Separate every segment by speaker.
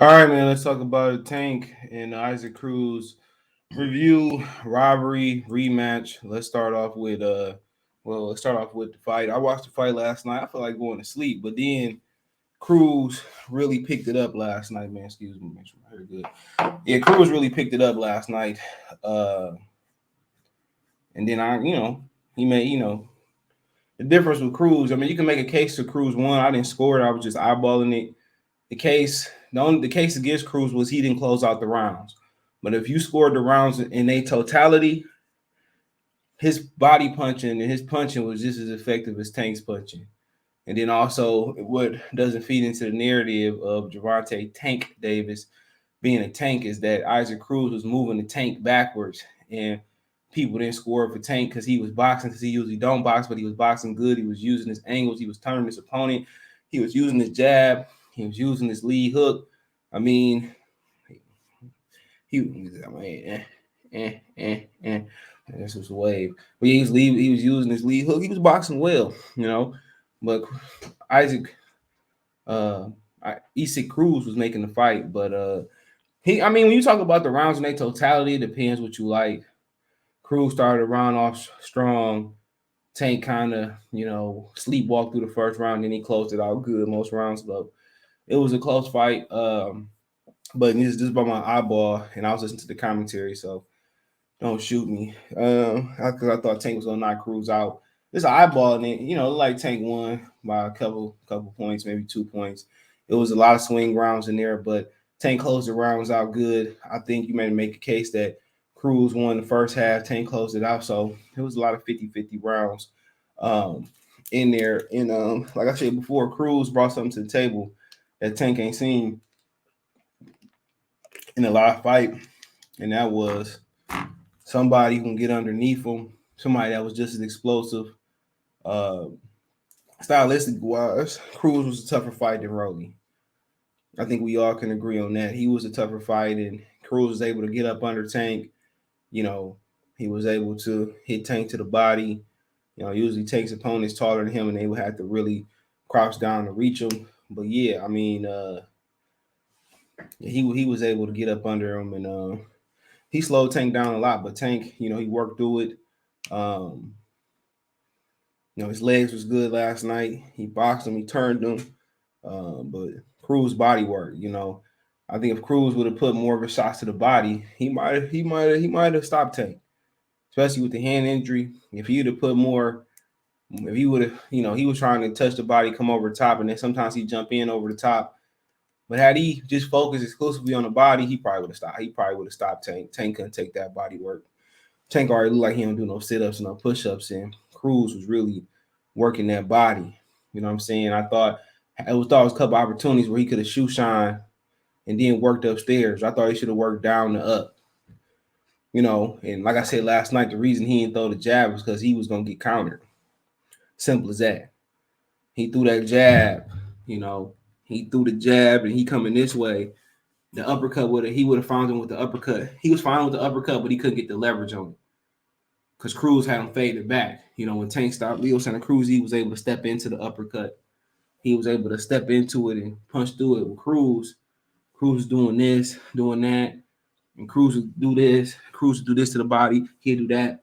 Speaker 1: All right, man. Let's talk about Tank and Isaac Cruz review, robbery, rematch. Let's start off with the fight. I watched the fight last night. I feel like going to sleep, but then Cruz really picked it up last night, man. Excuse me, make sure my hair good. Yeah, Cruz really picked it up last night. Uh, and then he made, the difference with Cruz. I mean, you can make a case to Cruz one. I didn't score it. I was just eyeballing it. The case against Cruz was he didn't close out the rounds. But if you scored the rounds in a totality, his body punching and his punching was just as effective as Tank's punching. And then also, what doesn't feed into the narrative of Gervonta Tank Davis being a tank is that Isaac Cruz was moving the tank backwards, and people didn't score for Tank because he was boxing, because he usually don't box, but he was boxing good. He was using his angles. He was turning his opponent. He was using his jab. He was using his lead hook. I mean, this was a wave. But he was using his lead hook. He was boxing well, But Isaac Isaac Cruz was making the fight. But when you talk about the rounds in their totality, it depends what you like. Cruz started the round off strong. Tank kind of, sleepwalked through the first round, then he closed it out good most rounds. But it was a close fight. But this is by my eyeball, and I was listening to the commentary, so don't shoot me. Because I thought Tank was gonna knock Cruz out. This eyeball, and like Tank won by a couple points, maybe 2 points. It was a lot of swing rounds in there, but Tank closed the rounds out good. I think you may make a case that Cruz won the first half, Tank closed it out, so it was a lot of 50-50 rounds in there. And like I said before, Cruz brought something to the table that Tank ain't seen in a live fight, and that was somebody who can get underneath him, somebody that was just as explosive. Stylistic wise, Cruz was a tougher fight than Rolly. I think we all can agree on that. He was a tougher fight, and Cruz was able to get up under Tank. He was able to hit Tank to the body. Usually Tank's opponents taller than him, and they would have to really crouch down to reach him. But yeah, he was able to get up under him, and he slowed Tank down a lot. But Tank, he worked through it. His legs was good last night. He boxed him, he turned him. But Cruz body work, I think if Cruz would have put more of his shots to the body, he might have stopped Tank, especially with the hand injury. If he would have put more, if he would have, he was trying to touch the body, come over the top, and then sometimes he jump in over the top. But had he just focused exclusively on the body, he probably would have stopped. He probably would have stopped Tank. Tank couldn't take that body work. Tank already looked like he don't do no sit-ups and no push-ups, and Cruz was really working that body. You know what I'm saying? I thought it was a couple opportunities where he could have shoe shine and then worked upstairs. I thought he should have worked down and up. And like I said last night, the reason he didn't throw the jab was because he was gonna get countered. Simple as that. He threw that jab, he threw the jab and he coming this way. The uppercut he would have found him with the uppercut. He was fine with the uppercut, but he couldn't get the leverage on it. Because Cruz had him faded back. When Tank stopped Leo Santa Cruz, he was able to step into the uppercut. He was able to step into it and punch through it. With Cruz was doing this, doing that, and Cruz would do this. Cruz would do this to the body. He'd do that.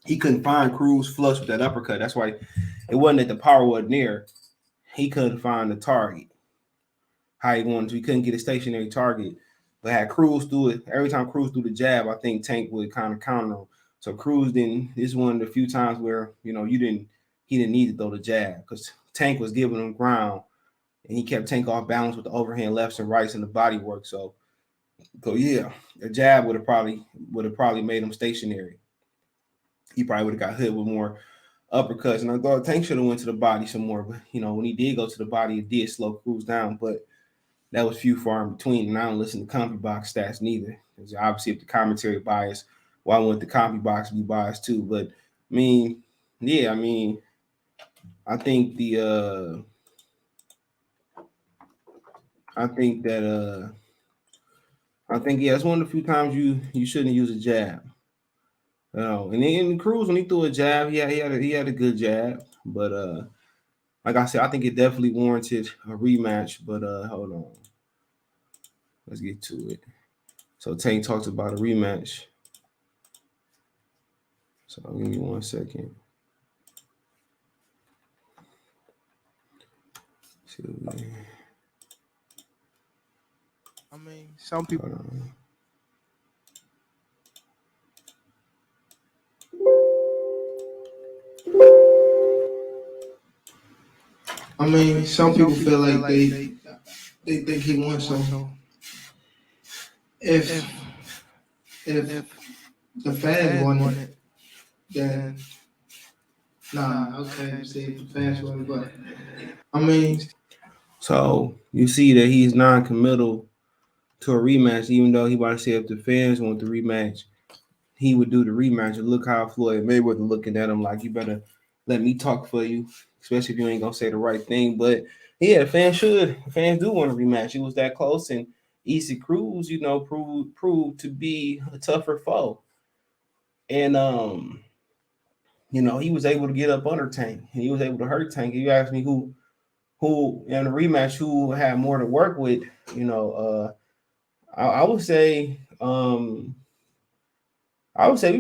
Speaker 1: He couldn't find Cruz flush with that uppercut. That's why it wasn't that the power wasn't there. He couldn't find the target. How he wanted to. He couldn't get a stationary target. But had Cruz do it, every time Cruz threw the jab, I think Tank would kind of counter him. So Cruz didn't. This is one of the few times where he didn't need to throw the jab because Tank was giving him ground, and he kept Tank off balance with the overhand lefts and rights and the body work. So yeah, a jab would have probably made him stationary. He probably would have got hit with more uppercuts, and I thought Tank should have went to the body some more. But when he did go to the body, it did slow Cruz down, but that was few far in between. And I don't listen to CompuBox stats neither, because obviously if the commentary bias, why wouldn't the CompuBox be biased too? But I think it's one of the few times you shouldn't use a jab. And then Cruz, when he threw a jab, he had a good jab, but like I said, I think it definitely warranted a rematch. But hold on. Let's get to it. So Tank talks about a rematch. So give me 1 second.
Speaker 2: I mean, some people. I mean, some people feel like they think he won. So if if the fans want it, then nah, okay. See if the fans want it, but I mean,
Speaker 1: So you see that he's non-committal to a rematch, even though he about to say if the fans want the rematch, he would do the rematch. And look how Floyd Mayweather looking at him like, you better let me talk for you, especially if you ain't gonna say the right thing. But yeah, fans do want a rematch. It was that close, and Cruz, proved to be a tougher foe. And he was able to get up under Tank. He was able to hurt Tank. If you ask me who in the rematch who had more to work with, I would say we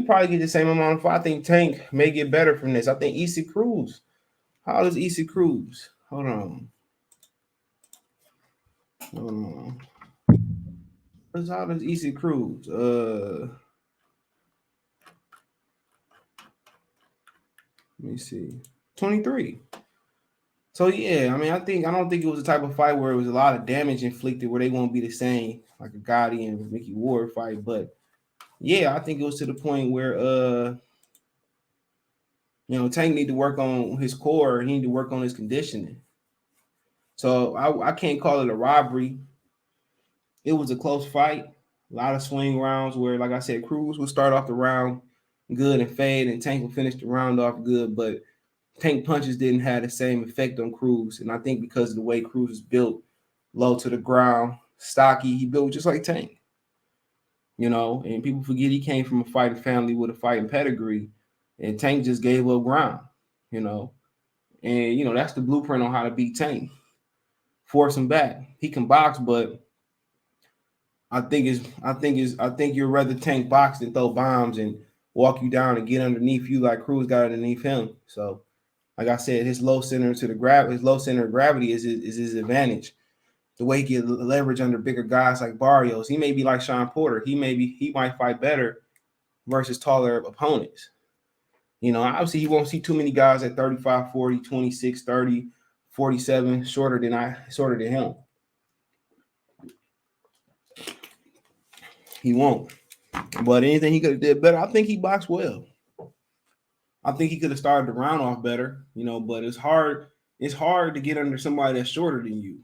Speaker 1: probably get the same amount of fight. I think Tank may get better from this. I think Cruz. How old is Cruz? Hold on. How old is Cruz? Let me see. 23. So yeah, I mean, I don't think it was a type of fight where it was a lot of damage inflicted, where they won't be the same like a Gotti and Mickey Ward fight. But yeah, I think it was to the point where Tank need to work on his core. He need to work on his conditioning. So I can't call it a robbery. It was a close fight, a lot of swing rounds where, like I said, Cruz would start off the round good and fade, and Tank would finish the round off good. But Tank punches didn't have the same effect on Cruz, and I think because of the way Cruz is built, low to the ground, stocky, he built just like Tank. And people forget he came from a fighting family with a fighting pedigree, and Tank just gave up ground. And that's the blueprint on how to beat Tank. Force him back. He can box, but I think you'd rather Tank box than throw bombs and walk you down and get underneath you like Cruz got underneath him. So, like I said, his low center of gravity is his advantage. The way he get leverage under bigger guys like Barrios, he may be like Sean Porter. He might fight better versus taller opponents. Obviously he won't see too many guys at 35, 40, 26, 30, 47 shorter than him. He won't. But anything he could have did better, I think he boxed well. I think he could have started the round off better, but it's hard. It's hard to get under somebody that's shorter than you.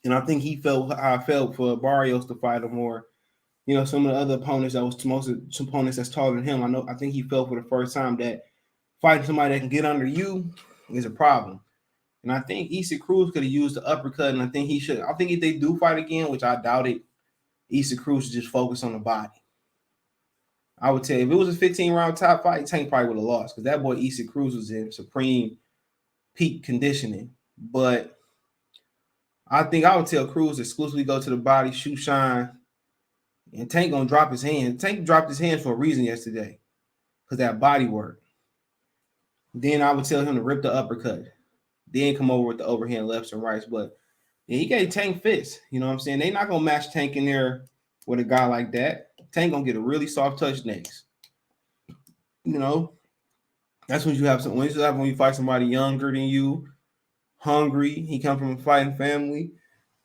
Speaker 1: And I think he felt how I felt for Barrios to fight him more. Some of the other opponents some opponents that's taller than him. I think he felt for the first time that fighting somebody that can get under you is a problem. And I think Cruz could have used the uppercut, and I think he should. I think if they do fight again, which I doubt it, Cruz should just focus on the body. I would tell you, if it was a 15-round top fight, Tank probably would have lost because that boy Cruz was in supreme peak conditioning. But I think I would tell Cruz exclusively go to the body, shoot shine, and Tank gonna drop his hand. Tank dropped his hands for a reason yesterday because that body work. Then I would tell him to rip the uppercut, then come over with the overhand lefts and rights. But yeah, he gave Tank fists. You know what I'm saying? They not gonna match Tank in there with a guy like that. Tank gonna get a really soft touch next. That's when you have some. When you fight somebody younger than you, hungry. He come from a fighting family,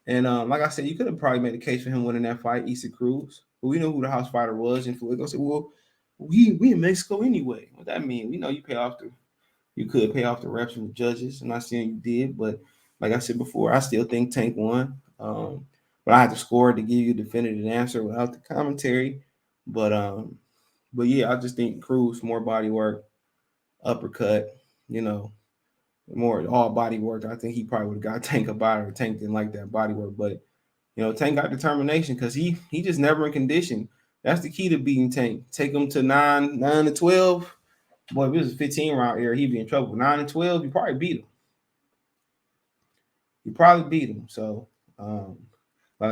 Speaker 1: and like I said, you could have probably made a case for him winning that fight, Cruz. But we know who the house fighter was, and Fuego said, "Well, we in Mexico anyway." What that mean? We know you could pay off the refs and the judges. I'm not saying you did, but like I said before, I still think Tank won. But I had to score to give you a definitive answer without the commentary. But yeah, I just think Cruz more body work, uppercut, more all body work. I think he probably would have got Tank a body, or Tank didn't like that body work. But Tank got determination because he just never in condition. That's the key to beating Tank. Take him to 9-12. Boy, if it was a 15 round era, he'd be in trouble. 9-12, you probably beat him. So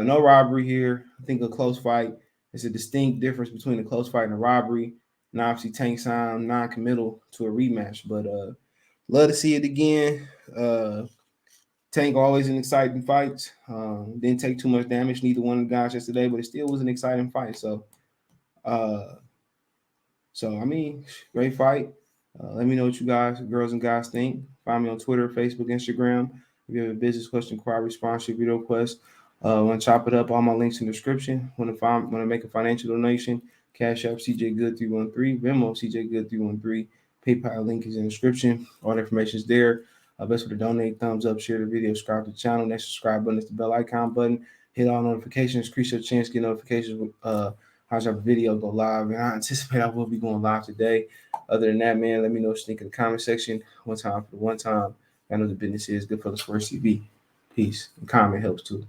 Speaker 1: No robbery here. I think a close fight. It's a distinct difference between a close fight and a robbery. And obviously Tank signed non-committal to a rematch, but love to see it again. Tank always in exciting fights. Didn't take too much damage, neither one of the guys yesterday, but it still was an exciting fight. Uh, so I mean, great fight. Let me know what you guys, girls and guys, think. Find me on Twitter, Facebook, Instagram. If you have a business question, inquiry, sponsorship, video request, want to chop it up, all my links in the description. Want to make a financial donation, Cash App CJ Good 313, Venmo CJ Good 313, PayPal link is in the description. All the information is there. Best way to donate, thumbs up, share the video, subscribe to the channel. Next subscribe button is the bell icon button. Hit all notifications, increase your chance to get notifications. How's our video go live? And I anticipate I will be going live today. Other than that, man, let me know what you think in the comment section. One time for the one time. I know the business is Good Fellas First TV. Peace. And comment helps too.